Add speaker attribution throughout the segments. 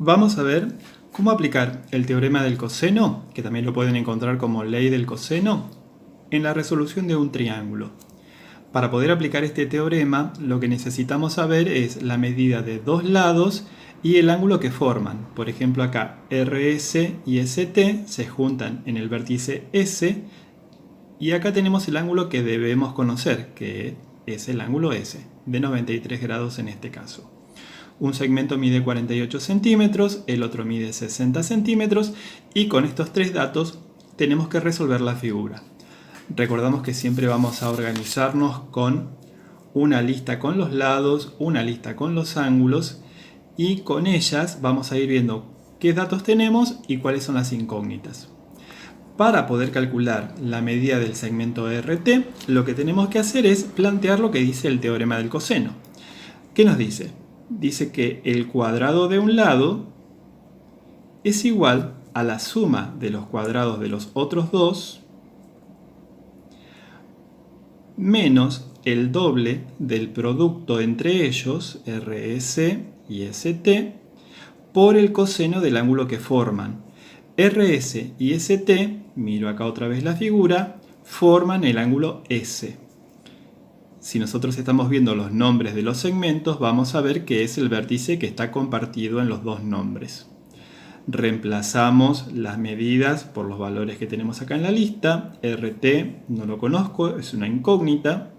Speaker 1: Vamos a ver cómo aplicar el teorema del coseno, que también lo pueden encontrar como ley del coseno, en la resolución de un triángulo. Para poder aplicar este teorema, lo que necesitamos saber es la medida de dos lados y el ángulo que forman. Por ejemplo, acá RS y ST se juntan en el vértice S y acá tenemos el ángulo que debemos conocer, que es el ángulo S, de 93 grados en este caso. Un segmento mide 48 centímetros, el otro mide 60 centímetros y con estos tres datos tenemos que resolver la figura. Recordamos que siempre vamos a organizarnos con una lista con los lados, una lista con los ángulos y con ellas vamos a ir viendo qué datos tenemos y cuáles son las incógnitas. Para poder calcular la medida del segmento RT, lo que tenemos que hacer es plantear lo que dice el teorema del coseno. ¿Qué nos dice? Dice que el cuadrado de un lado es igual a la suma de los cuadrados de los otros dos menos el doble del producto entre ellos, RS y ST, por el coseno del ángulo que forman. RS y ST, miro acá otra vez la figura, forman el ángulo S. Si nosotros estamos viendo los nombres de los segmentos, vamos a ver que es el vértice que está compartido en los dos nombres. Reemplazamos las medidas por los valores que tenemos acá en la lista. RT no lo conozco, es una incógnita.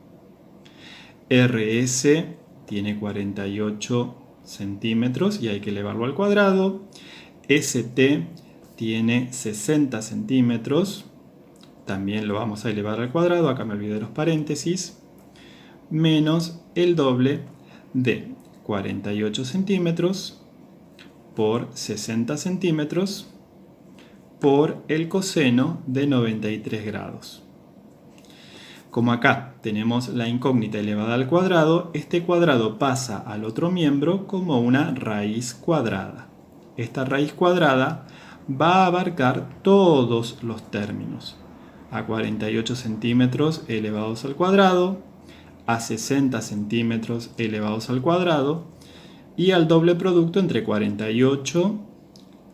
Speaker 1: RS tiene 48 centímetros y hay que elevarlo al cuadrado. ST tiene 60 centímetros, también lo vamos a elevar al cuadrado, acá me olvidé de los paréntesis, menos el doble de 48 centímetros por 60 centímetros por el coseno de 93 grados. Como acá tenemos la incógnita elevada al cuadrado, este cuadrado pasa al otro miembro como una raíz cuadrada. Esta raíz cuadrada va a abarcar todos los términos. A 48 centímetros elevados al cuadrado, a 60 centímetros elevados al cuadrado y al doble producto entre 48,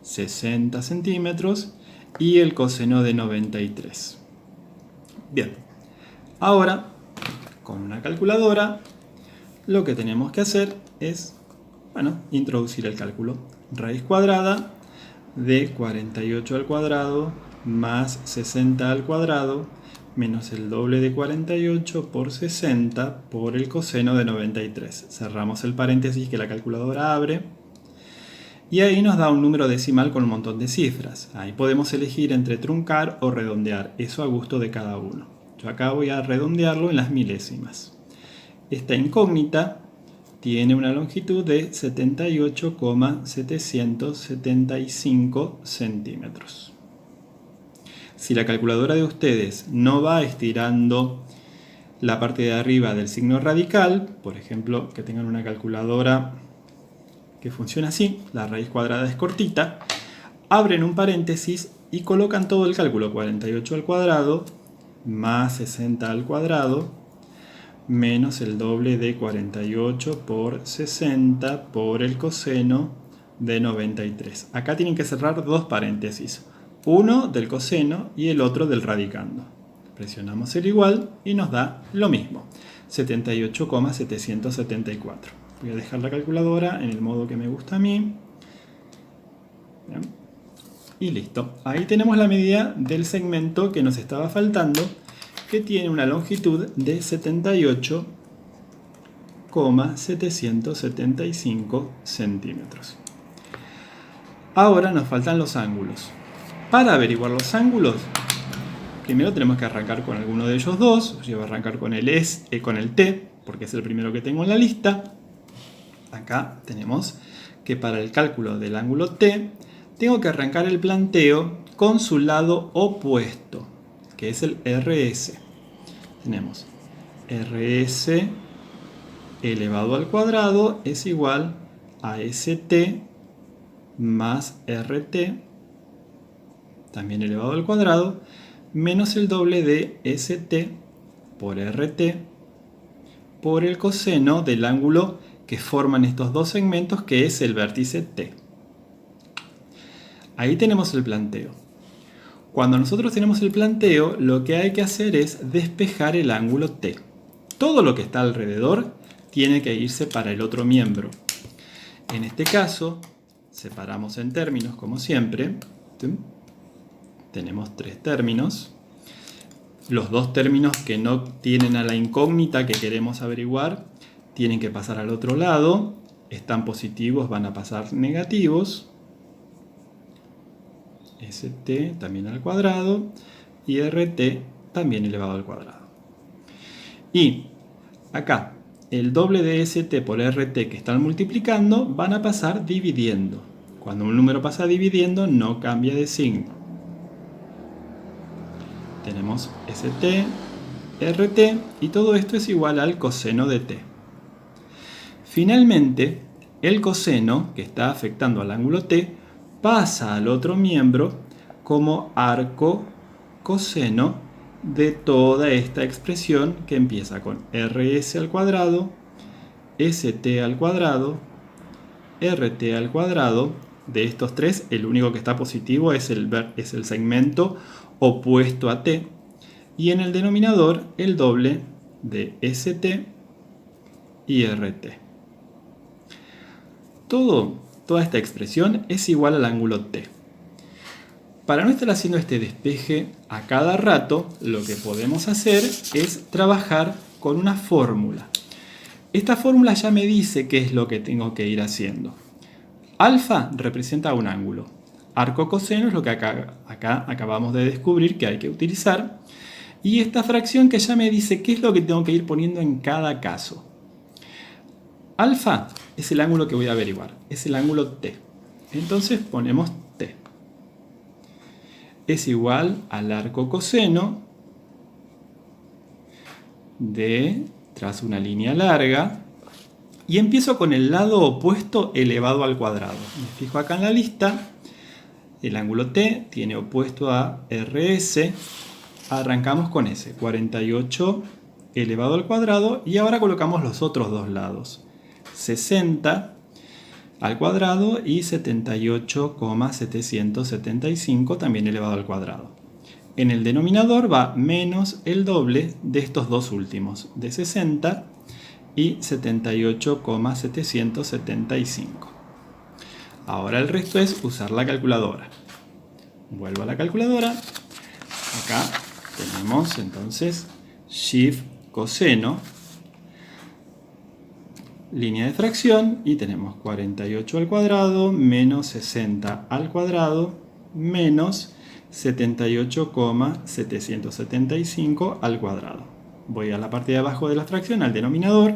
Speaker 1: 60 centímetros y el coseno de 93. Bien, ahora con una calculadora lo que tenemos que hacer es introducir el cálculo. Raíz cuadrada de 48 al cuadrado más 60 al cuadrado menos el doble de 48 por 60 por el coseno de 93. Cerramos el paréntesis que la calculadora abre y ahí nos da un número decimal con un montón de cifras. Ahí podemos elegir entre truncar o redondear, eso a gusto de cada uno. Yo acá voy a redondearlo en las milésimas. Esta incógnita tiene una longitud de 78,775 centímetros. Si la calculadora de ustedes no va estirando la parte de arriba del signo radical, por ejemplo, que tengan una calculadora que funciona así, la raíz cuadrada es cortita, abren un paréntesis y colocan todo el cálculo, 48 al cuadrado más 60 al cuadrado menos el doble de 48 por 60 por el coseno de 93. Acá tienen que cerrar dos paréntesis, uno del coseno y el otro del radicando. Presionamos el igual y nos da lo mismo, 78,774. Voy a dejar la calculadora en el modo que me gusta a mí. Bien. Y listo. Ahí tenemos la medida del segmento que nos estaba faltando, que tiene una longitud de 78,775 centímetros. Ahora nos faltan los ángulos. Para averiguar los ángulos, primero tenemos que arrancar con alguno de ellos dos. Yo voy a arrancar con el T, porque es el primero que tengo en la lista. Acá tenemos que para el cálculo del ángulo T, tengo que arrancar el planteo con su lado opuesto, que es el RS. Tenemos RS elevado al cuadrado es igual a ST más RT, también elevado al cuadrado, menos el doble de ST por RT por el coseno del ángulo que forman estos dos segmentos, que es el vértice T. Ahí tenemos el planteo. Cuando nosotros tenemos el planteo, lo que hay que hacer es despejar el ángulo T. Todo lo que está alrededor tiene que irse para el otro miembro. En este caso, separamos en términos como siempre. Tenemos 3 términos. Los 2 términos que no tienen a la incógnita que queremos averiguar tienen que pasar al otro lado. Están positivos, van a pasar negativos. St también al cuadrado y Rt también elevado al cuadrado. Y acá, el doble de St por Rt que están multiplicando van a pasar dividiendo. Cuando un número pasa dividiendo no cambia de signo. Tenemos St, Rt y todo esto es igual al coseno de t. Finalmente, el coseno que está afectando al ángulo t pasa al otro miembro como arco coseno de toda esta expresión que empieza con rs al cuadrado, st al cuadrado, rt al cuadrado. De estos tres, el único que está positivo es el segmento opuesto a t. Y en el denominador, el doble de st y rt. Toda esta expresión es igual al ángulo t. Para no estar haciendo este despeje a cada rato, lo que podemos hacer es trabajar con una fórmula. Esta fórmula ya me dice qué es lo que tengo que ir haciendo. Alfa representa un ángulo. Arco coseno es lo que acá acabamos de descubrir que hay que utilizar. Y esta fracción que ya me dice qué es lo que tengo que ir poniendo en cada caso. Alfa es el ángulo que voy a averiguar, es el ángulo t. Entonces ponemos t. Es igual al arco coseno de, tras una línea larga, y empiezo con el lado opuesto elevado al cuadrado. Me fijo acá en la lista, el ángulo t tiene opuesto a rs, arrancamos con ese, 48 elevado al cuadrado, y ahora colocamos los otros dos lados. 60 al cuadrado y 78,775 también elevado al cuadrado. En el denominador va menos el doble de estos dos últimos, de 60 y 78,775. Ahora el resto es usar la calculadora. Vuelvo a la calculadora. Acá tenemos entonces Shift coseno, línea de fracción, y tenemos 48 al cuadrado menos 60 al cuadrado menos 78,775 al cuadrado. Voy a la parte de abajo de la fracción, al denominador,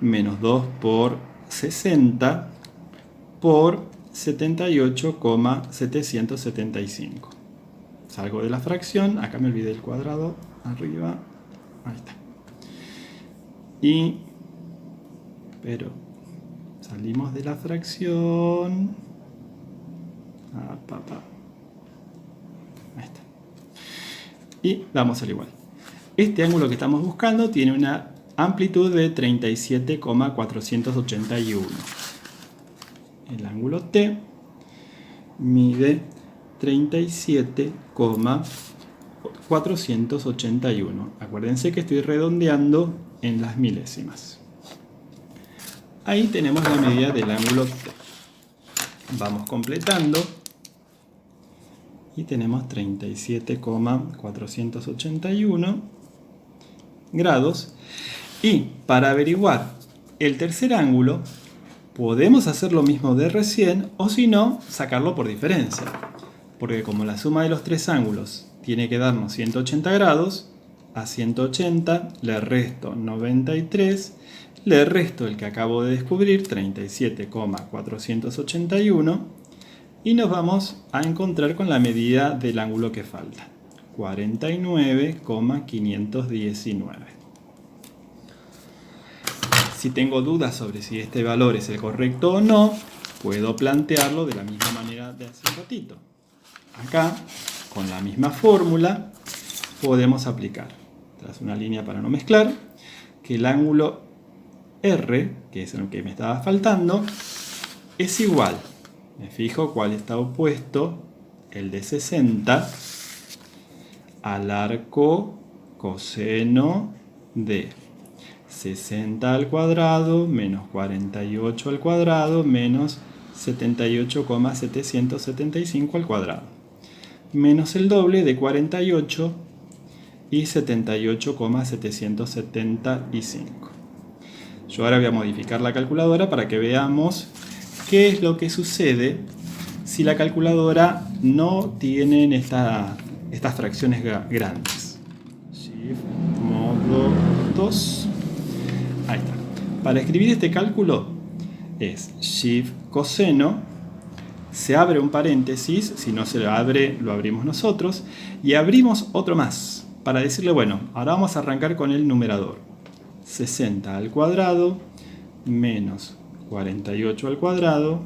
Speaker 1: menos 2 por 60 por 78,775. Salgo de la fracción, acá me olvidé el cuadrado, arriba, ahí está. Pero salimos de la fracción. Ahí está. Y damos al igual. Este ángulo que estamos buscando tiene una amplitud de 37,481. El ángulo T mide 37,481. Acuérdense que estoy redondeando en las milésimas. Ahí tenemos la medida del ángulo T. Vamos completando y tenemos 37,481 grados. Y para averiguar el tercer ángulo, podemos hacer lo mismo de recién, o si no, sacarlo por diferencia. Porque como la suma de los tres ángulos tiene que darnos 180 grados, a 180 le resto 93, le resto el que acabo de descubrir, 37,481, y nos vamos a encontrar con la medida del ángulo que falta, 49,519. Si tengo dudas sobre si este valor es el correcto o no, puedo plantearlo de la misma manera de hace un ratito. Acá, con la misma fórmula, podemos aplicar, tras una línea para no mezclar, que el ángulo R, que es el que me estaba faltando, es igual Me fijo cuál está opuesto, el de 60, al arco coseno de 60 al cuadrado menos 48 al cuadrado menos 78,775 al cuadrado. Menos el doble de 48 y 78,775. Yo ahora voy a modificar la calculadora para que veamos qué es lo que sucede si la calculadora no tiene estas fracciones grandes. Shift modo 2. Ahí está. Para escribir este cálculo es Shift coseno, se abre un paréntesis, si no se lo abre lo abrimos nosotros, y abrimos otro más para decirle, bueno, ahora vamos a arrancar con el numerador. 60 al cuadrado menos 48 al cuadrado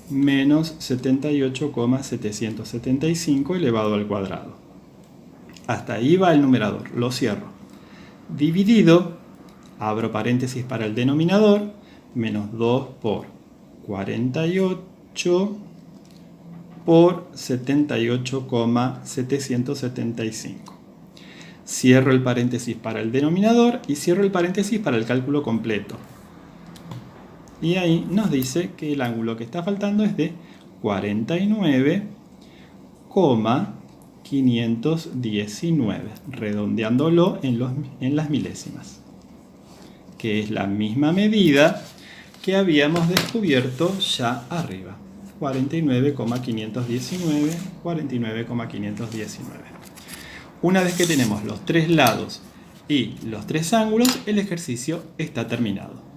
Speaker 1: menos 78,775 elevado al cuadrado. Hasta ahí va el numerador, lo cierro. Dividido, abro paréntesis para el denominador, menos 2 por 48 por 78,775. Cierro el paréntesis para el denominador y cierro el paréntesis para el cálculo completo. Y ahí nos dice que el ángulo que está faltando es de 49,519, redondeándolo en las milésimas, que es la misma medida que habíamos descubierto ya arriba. 49,519, 49,519. Una vez que tenemos los tres lados y los tres ángulos, el ejercicio está terminado.